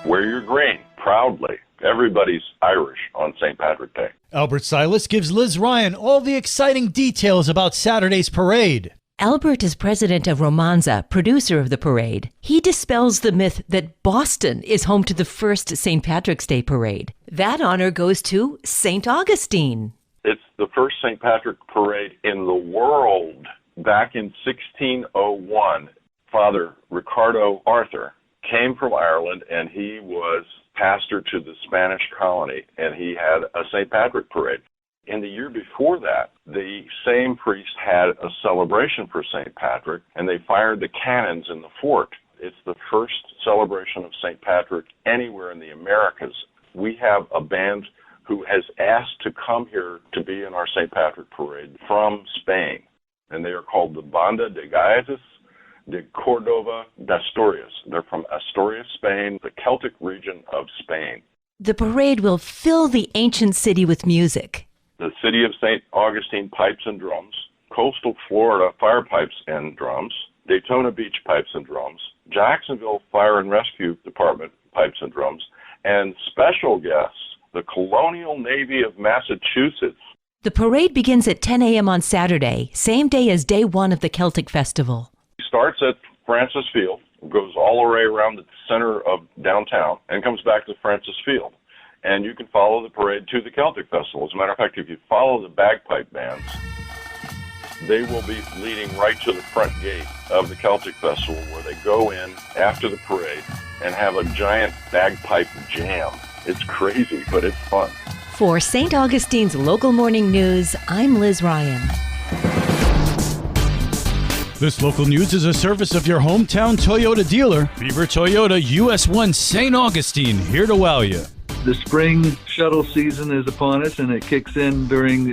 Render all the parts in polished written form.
Wear your green proudly. Everybody's Irish on St. Patrick's Day. Albert Silas gives Liz Ryan all the exciting details about Saturday's parade. Albert is president of Romanza, producer of the parade. He dispels the myth that Boston is home to the first St. Patrick's Day parade. That honor goes to St. Augustine. It's the first St. Patrick parade in the world. Back in 1601, Father Ricardo Arthur came from Ireland, and he was pastor to the Spanish colony, and he had a St. Patrick parade. In the year before that, the same priest had a celebration for St. Patrick, and they fired the cannons in the fort. It's the first celebration of St. Patrick anywhere in the Americas. We have a band who has asked to come here to be in our St. Patrick parade from Spain, and they are called the Banda de Gaitas de Cordova de Asturias. They're from Asturias, Spain, the Celtic region of Spain. The parade will fill the ancient city with music. The city of St. Augustine pipes and drums, coastal Florida fire pipes and drums, Daytona Beach pipes and drums, Jacksonville Fire and Rescue Department pipes and drums, and special guests, the Colonial Navy of Massachusetts. The parade begins at 10 a.m. on Saturday, same day as day one of the Celtic Festival. It starts at Francis Field, goes all the way around the center of downtown, and comes back to Francis Field. And you can follow the parade to the Celtic Festival. As a matter of fact, if you follow the bagpipe bands, they will be leading right to the front gate of the Celtic Festival, where they go in after the parade and have a giant bagpipe jam. It's crazy, but it's fun. For St. Augustine's Local Morning News, I'm Liz Ryan. This local news is a service of your hometown Toyota dealer, Beaver Toyota US 1 St. Augustine, here to wow you. The spring shuttle season is upon us, and it kicks in during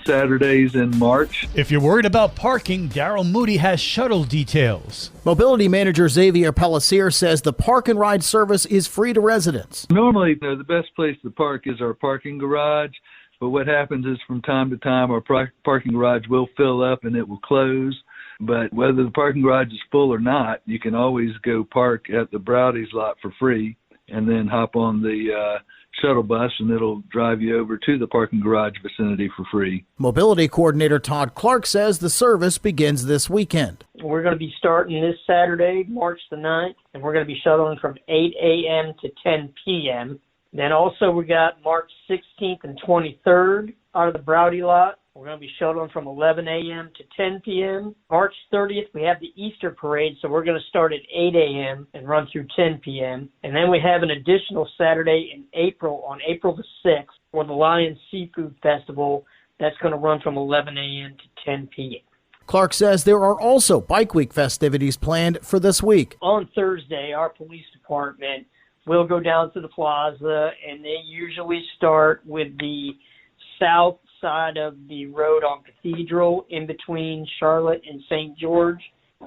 Saturdays in March. If you're worried about parking, Darryl Moody has shuttle details. Mobility manager Xavier Pellisier says the park and ride service is free to residents. Normally, the best place to park is our parking garage, but what happens is from time to time our parking garage will fill up and it will close. But whether the parking garage is full or not, you can always go park at the Browdy's lot for free and then hop on the shuttle bus, and it'll drive you over to the parking garage vicinity for free. Mobility coordinator Todd Clark says the service begins this weekend. We're going to be starting this Saturday, March the 9th, and we're going to be shuttling from 8 a.m. to 10 p.m. Then also we got March 16th and 23rd out of the Browdy lot. We're going to be shuttling from 11 a.m. to 10 p.m. March 30th, we have the Easter parade, so we're going to start at 8 a.m. and run through 10 p.m. And then we have an additional Saturday in April, on April the 6th, for the Lion Seafood Festival. That's going to run from 11 a.m. to 10 p.m. Clark says there are also Bike Week festivities planned for this week. On Thursday, our police department will go down to the plaza, and they usually start with the south side of the road on Cathedral in between Charlotte and St. George,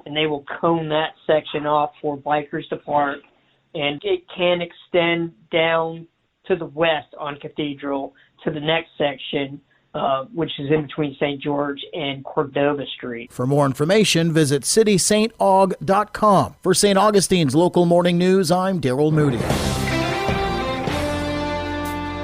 and they will cone that section off for bikers to park. And it can extend down to the west on Cathedral to the next section, which is in between St. George and Cordova Street. For more information, visit citystaug.com. For St. Augustine's Local Morning News, I'm Darryl Moody.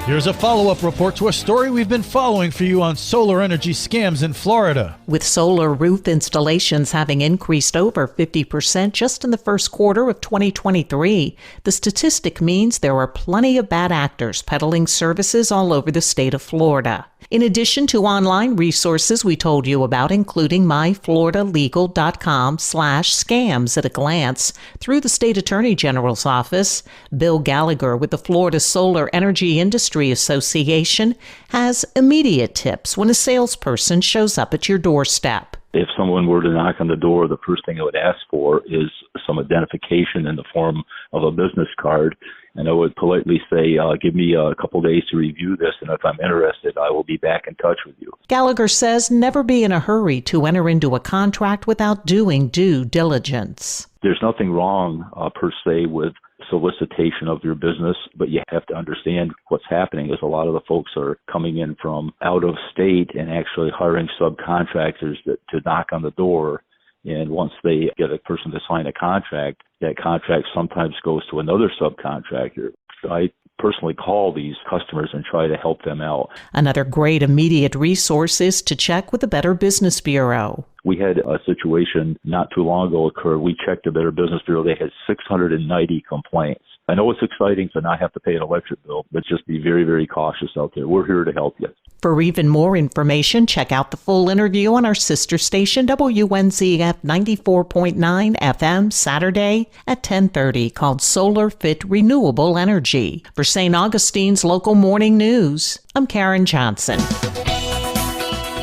Here's a follow-up report to a story we've been following for you on solar energy scams in Florida. With solar roof installations having increased over 50% just in the first quarter of 2023, the statistic means there are plenty of bad actors peddling services all over the state of Florida. In addition to online resources we told you about, including myfloridalegal.com/scams at a glance through the State Attorney General's office, Bill Gallagher with the Florida Solar Energy Industry Association has immediate tips when a salesperson shows up at your doorstep. If someone were to knock on the door, the first thing I would ask for is some identification in the form of a business card. And I would politely say, give me a couple days to review this, and if I'm interested, I will be back in touch with you. Gallagher says never be in a hurry to enter into a contract without doing due diligence. There's nothing wrong, per se, with solicitation of your business, but you have to understand what's happening is a lot of the folks are coming in from out of state and actually hiring subcontractors to knock on the door And once they get a person to sign a contract, that contract sometimes goes to another subcontractor. I personally call these customers and try to help them out. Another great immediate resource is to check with the Better Business Bureau. We had a situation not too long ago occur. We checked the Better Business Bureau. They had 690 complaints. I know it's exciting to not have to pay an electric bill, but just be very, very cautious out there. We're here to help you. For even more information, check out the full interview on our sister station, WNZF 94.9 FM, Saturday at 10:30, called Solar Fit Renewable Energy. For St. Augustine's Local Morning News, I'm Karen Johnson.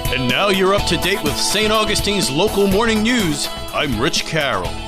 And now you're up to date with St. Augustine's Local Morning News. I'm Rich Carroll.